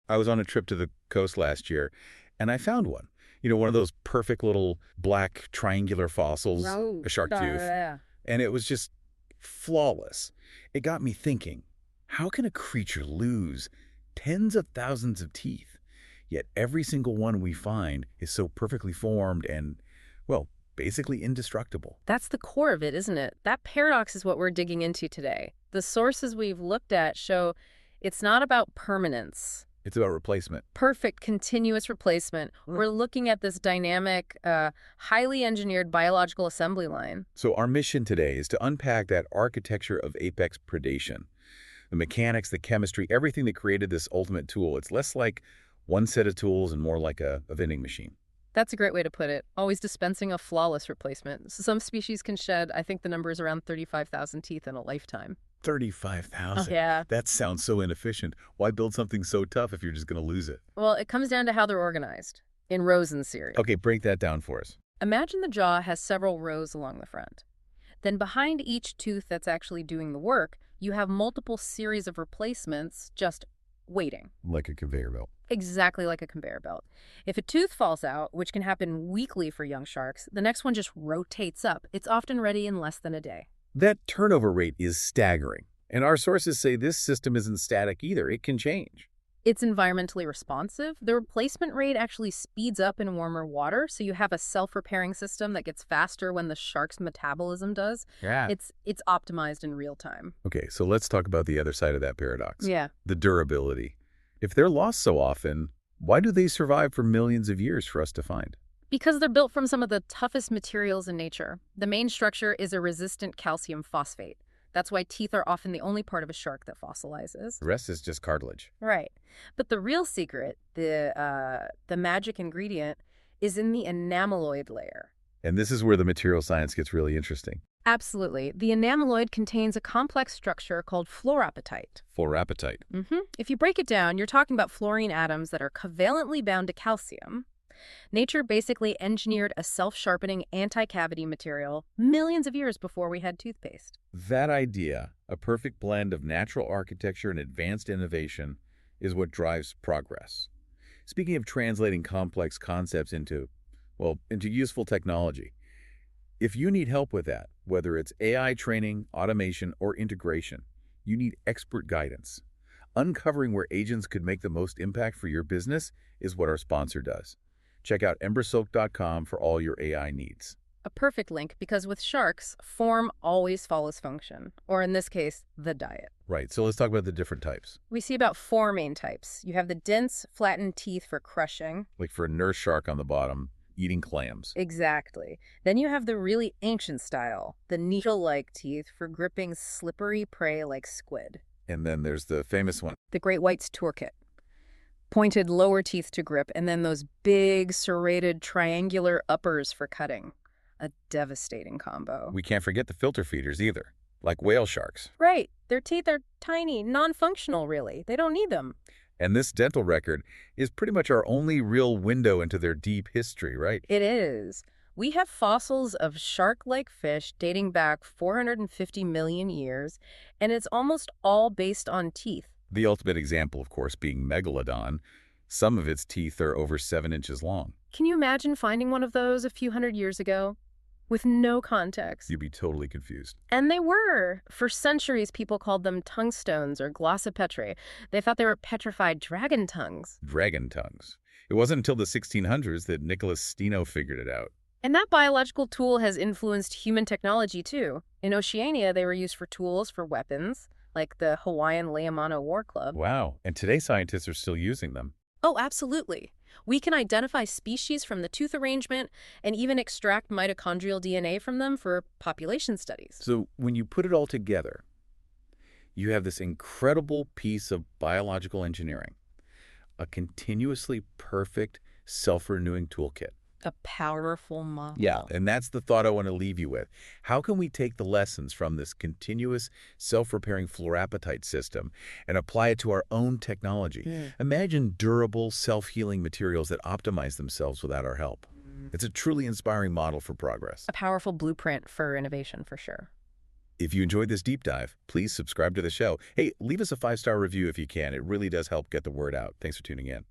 I was on a trip to the coast last year, and I found one. One of those perfect little black triangular fossils, Oh, a shark tooth, yeah. and it was just flawless. It got me thinking, how can a creature lose tens of thousands of teeth, yet every single one we find is so perfectly formed and, well, basically indestructible? That's the core of it, isn't it? That paradox is what we're digging into today. The sources we've looked at show it's not about permanence. It's about replacement. Perfect continuous replacement. We're looking at this dynamic, highly engineered biological assembly line. So our mission today is to unpack that architecture of apex predation. The mechanics, the chemistry, everything that created this ultimate tool. It's less like one set of tools and more like a vending machine. That's a great way to put it. Always dispensing a flawless replacement. Some species can shed, I think the number is around 35,000 teeth in a lifetime. 35,000. Yeah. That sounds so inefficient. Why build something so tough if you're just going to lose it? Well, it comes down to how they're organized, in rows and series. Okay, break that down for us. Imagine the jaw has several rows along the front. Then behind each tooth that's actually doing the work, you have multiple series of replacements just waiting. Like a conveyor belt. Exactly like a conveyor belt. If a tooth falls out, which can happen weekly for young sharks, the next one just rotates up. It's often ready in less than a day. That turnover rate is staggering. And our sources say this system isn't static either. It can change. It's environmentally responsive. The replacement rate actually speeds up in warmer water, so you have a self-repairing system that gets faster when the shark's metabolism does. Yeah. It's optimized in real time. Okay, so let's talk about the other side of that paradox. Yeah. The durability. If they're lost so often, why do they survive for millions of years for us to find? Because they're built from some of the toughest materials in nature. The main structure is a resistant calcium phosphate. That's why teeth are often the only part of a shark that fossilizes. The rest is just cartilage. Right. But the real secret, the magic ingredient, is in the enameloid layer. And this is where the material science gets really interesting. Absolutely. The enameloid contains a complex structure called fluorapatite. Fluorapatite. If you break it down, you're talking about fluorine atoms that are covalently bound to calcium. Nature basically engineered a self-sharpening anti-cavity material millions of years before we had toothpaste. That idea, a perfect blend of natural architecture and advanced innovation, is what drives progress. Speaking of translating complex concepts into useful technology, if you need help with that, whether it's AI training, automation, or integration, you need expert guidance. Uncovering where agents could make the most impact for your business is what our sponsor does. Check out embersilk.com for all your AI needs. A perfect link because with sharks, form always follows function, or in this case, the diet. Right, so let's talk about the different types. We see about 4 main types. You have the dense, flattened teeth for crushing. Like for a nurse shark on the bottom, eating clams. Exactly. Then you have the really ancient style, the needle-like teeth for gripping slippery prey like squid. And then there's the famous one. The great white's toolkit. Pointed lower teeth to grip, and then those big, serrated, triangular uppers for cutting. A devastating combo. We can't forget the filter feeders either, like whale sharks. Right. Their teeth are tiny, non-functional, really. They don't need them. And this dental record is pretty much our only real window into their deep history, right? It is. We have fossils of shark-like fish dating back 450 million years, and it's almost all based on teeth. The ultimate example, of course, being megalodon. Some of its teeth are over 7 inches long. Can you imagine finding one of those a few hundred years ago? With no context. You'd be totally confused. And they were. For centuries, people called them tongue stones or glossopetri. They thought they were petrified dragon tongues. Dragon tongues. It wasn't until the 1600s that Nicholas Steno figured it out. And that biological tool has influenced human technology, too. In Oceania, they were used for tools for weapons, like the Hawaiian Leomano War Club. Wow. And today scientists are still using them. Oh, absolutely. We can identify species from the tooth arrangement and even extract mitochondrial DNA from them for population studies. So when you put it all together, you have this incredible piece of biological engineering, a continuously perfect, self-renewing toolkit. A powerful model. Yeah, and that's the thought I want to leave you with. How can we take the lessons from this continuous self-repairing fluorapatite system and apply it to our own technology? Imagine durable, self-healing materials that optimize themselves without our help. It's a truly inspiring model for progress. A powerful blueprint for innovation, for sure. If you enjoyed this deep dive, please subscribe to the show. Hey, leave us a 5-star review if you can. It really does help get the word out. Thanks for tuning in.